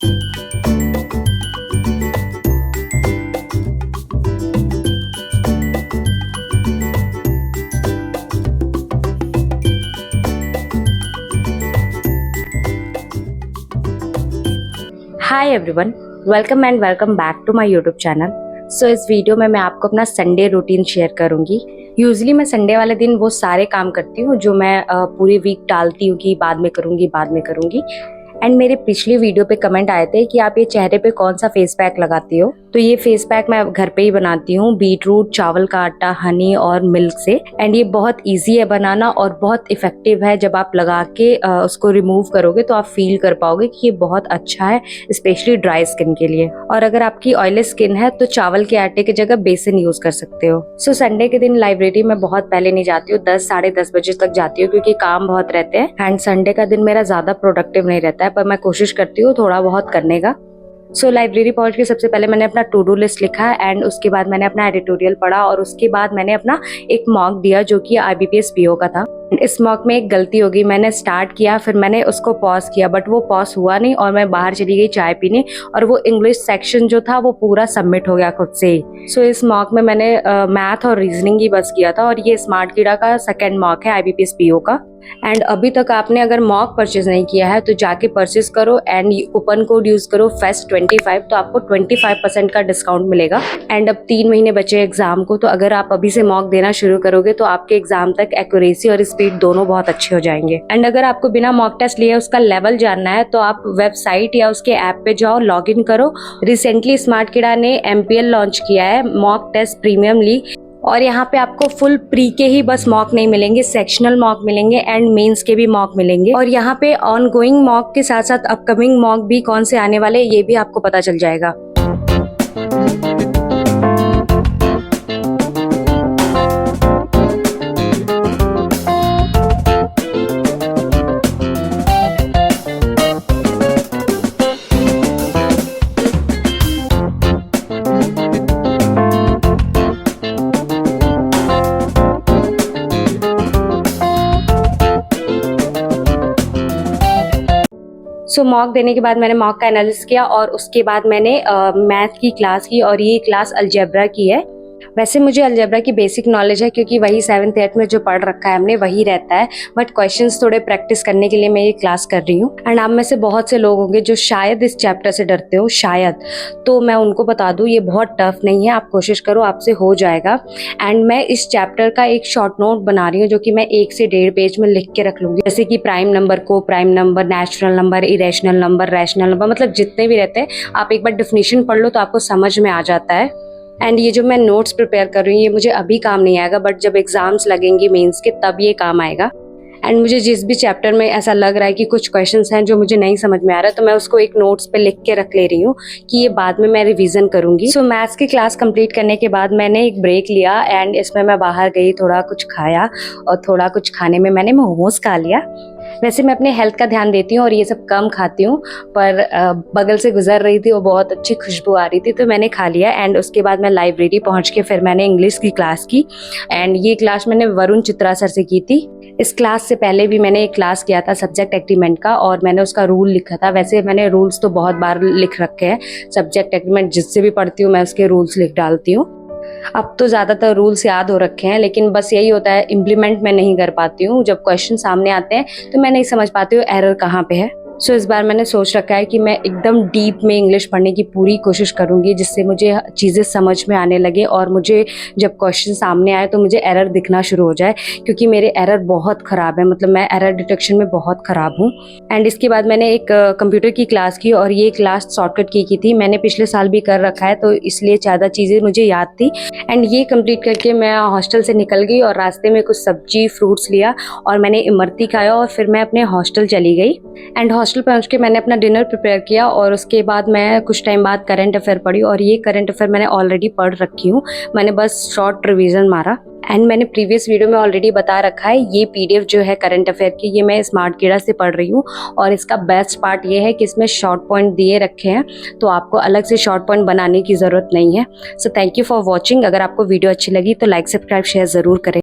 Hi everyone, welcome and welcome back to my YouTube channel. So इस video में मैं आपको अपना संडे रूटीन शेयर करूंगी। यूजुअली मैं संडे वाले दिन वो सारे काम करती हूँ जो मैं पूरी वीक टालती हूँ कि बाद में करूंगी। एंड मेरे पिछले वीडियो पे कमेंट आए थे कि आप ये चेहरे पे कौन सा फेस पैक लगाती हो। तो ये फेस पैक मैं घर पे ही बनाती हूँ, बीटरूट, चावल का आटा, हनी और मिल्क से। एंड ये बहुत इजी है बनाना और बहुत इफेक्टिव है। जब आप लगा के उसको रिमूव करोगे तो आप फील कर पाओगे कि ये बहुत अच्छा है, स्पेशली ड्राई स्किन के लिए। और अगर आपकी ऑयली स्किन है तो चावल के आटे की जगह बेसन यूज कर सकते हो। सो संडे के दिन लाइब्रेरी में बहुत पहले नहीं जाती हूँ, 10 साढ़े 10 बजे तक जाती हूँ क्योंकि काम बहुत रहते हैं। एंड संडे का दिन मेरा ज्यादा प्रोडक्टिव नहीं रहता है, पर मैं कोशिश करती हूँ थोड़ा बहुत करने का। सो लाइब्रेरी पहुंच के सबसे पहले मैंने अपना टू डू लिस्ट लिखा एंड उसके बाद मैंने अपना एडिटोरियल पढ़ा और उसके बाद मैंने अपना एक मॉक दिया जो कि IBPS PO का था। इस मॉक में एक गलती होगी, मैंने स्टार्ट किया फिर मैंने उसको पॉज किया बट वो पॉज हुआ नहीं और मैं बाहर चली गई चाय पीने और वो इंग्लिश सेक्शन जो था वो पूरा सबमिट हो गया खुद से ही। सो इस मॉक में मैंने मैथ और रीजनिंग ही बस किया था और ये स्मार्ट कीड़ा का सेकेंड मॉक है IBPS PO का। एंड अभी तक आपने अगर मॉक परचेज नहीं किया है तो जाके परचेज करो एंड कूपन कोड यूज करो FEST25 तो आपको 25% का डिस्काउंट मिलेगा। एंड अब 3 महीने बचे एग्जाम को, तो अगर आप अभी से मॉक देना शुरू करोगे तो आपके एग्जाम तक एक्यूरेसी और स्पीड दोनों बहुत अच्छे हो जाएंगे। एंड अगर आपको बिना मॉक टेस्ट लिए उसका लेवल जानना है तो आप वेबसाइट या उसके ऐप पे जाओ, लॉग इन करो। रिसेंटली स्मार्ट कीड़ा ने MPL लॉन्च किया है, मॉक टेस्ट प्रीमियम ली, और यहाँ पे आपको फुल प्री के ही बस मॉक नहीं मिलेंगे, सेक्शनल मॉक मिलेंगे एंड मेंस के भी मॉक मिलेंगे। और यहाँ पे ऑन गोइंग मॉक के साथ साथ अपकमिंग मॉक भी कौन से आने वाले ये भी आपको पता चल जाएगा। सो मॉक देने के बाद मैंने मॉक का एनालिसिस किया और उसके बाद मैंने मैथ की क्लास की और ये क्लास अलजेब्रा की है। वैसे मुझे अलजेब्रा की बेसिक नॉलेज है क्योंकि वही 7th 8th में जो पढ़ रखा है हमने वही रहता है, बट क्वेश्चंस थोड़े प्रैक्टिस करने के लिए मैं ये क्लास कर रही हूँ। एंड आप में से बहुत से लोग होंगे जो शायद इस चैप्टर से डरते हो, शायद, तो मैं उनको बता दूँ ये बहुत टफ नहीं है, आप कोशिश करो आपसे हो जाएगा। एंड मैं इस चैप्टर का एक शॉर्ट नोट बना रही हूँ जो कि मैं 1 से 1.5 पेज में लिख के रख लूंगी, जैसे कि प्राइम नंबर को prime number, natural number, irrational number, rational number, मतलब जितने भी रहते हैं आप एक बार डेफिनेशन पढ़ लो तो आपको समझ में आ जाता है। एंड ये जो मैं नोट्स प्रिपेयर कर रही हूँ ये मुझे अभी काम नहीं आएगा, बट जब एग्जाम्स लगेंगे मेंस के तब ये काम आएगा। एंड मुझे जिस भी चैप्टर में ऐसा लग रहा है कि कुछ क्वेश्चंस हैं जो मुझे नहीं समझ में आ रहा है तो मैं उसको एक नोट्स पे लिख के रख ले रही हूँ कि ये बाद में मैं रिवीजन करूंगी। सो मैथ्स की क्लास कंप्लीट करने के बाद मैंने एक ब्रेक लिया एंड इसमें मैं बाहर गई, थोड़ा कुछ खाया और थोड़ा कुछ खाने में मैंने मोमोज खा लिया। वैसे मैं अपने हेल्थ का ध्यान देती हूँ और ये सब कम खाती हूँ, पर बगल से गुजर रही थी, वो बहुत अच्छी खुशबू आ रही थी तो मैंने खा लिया। एंड उसके बाद मैं लाइब्रेरी पहुँच के फिर मैंने इंग्लिश की क्लास की एंड ये क्लास मैंने वरुण चित्रा सर से की थी। इस क्लास से पहले भी मैंने एक क्लास किया था सब्जेक्ट एग्रीमेंट का और मैंने उसका रूल लिखा था। वैसे मैंने रूल्स तो बहुत बार लिख रखे हैं, सब्जेक्ट एग्रीमेंट जिससे भी पढ़ती हूँ मैं उसके रूल्स लिख डालती हूँ। अब तो ज्यादातर रूल्स याद हो रखे हैं, लेकिन बस यही होता है इम्प्लीमेंट मैं नहीं कर पाती हूँ। जब क्वेश्चन सामने आते हैं तो मैं नहीं समझ पाती हूँ एरर कहाँ पे है। सो इस बार मैंने सोच रखा है कि मैं एकदम डीप में इंग्लिश पढ़ने की पूरी कोशिश करूंगी जिससे मुझे चीज़ें समझ में आने लगे और मुझे जब क्वेश्चन सामने आए तो मुझे एरर दिखना शुरू हो जाए, क्योंकि मेरे एरर बहुत ख़राब है, मतलब मैं एरर डिटेक्शन में बहुत ख़राब हूँ। एंड इसके बाद मैंने एक कंप्यूटर की क्लास की और ये क्लास शॉर्टकट की थी, मैंने पिछले साल भी कर रखा है तो इसलिए ज़्यादा चीज़ें मुझे याद थी। एंड ये कंप्लीट करके मैं हॉस्टल से निकल गई और रास्ते में कुछ सब्जी फ्रूट्स लिया और मैंने इमरती खाया और फिर मैं अपने हॉस्टल चली गई। एंड हॉस्टल पहुंच के मैंने अपना डिनर प्रिपेयर किया और उसके बाद मैं कुछ टाइम बाद करंट अफेयर पढ़ी और ये करंट अफेयर मैंने ऑलरेडी पढ़ रखी हूँ, मैंने बस शॉर्ट रिवीजन मारा। एंड मैंने प्रीवियस वीडियो में ऑलरेडी बता रखा है ये PDF जो है करंट अफेयर की ये मैं स्मार्ट कीड़ा से पढ़ रही हूँ और इसका बेस्ट पार्ट ये है कि इसमें शॉर्ट पॉइंट दिए रखे हैं तो आपको अलग से शॉर्ट पॉइंट बनाने की ज़रूरत नहीं है। So thank you for watching. अगर आपको वीडियो अच्छी लगी तो लाइक, सब्सक्राइब, शेयर ज़रूर करें।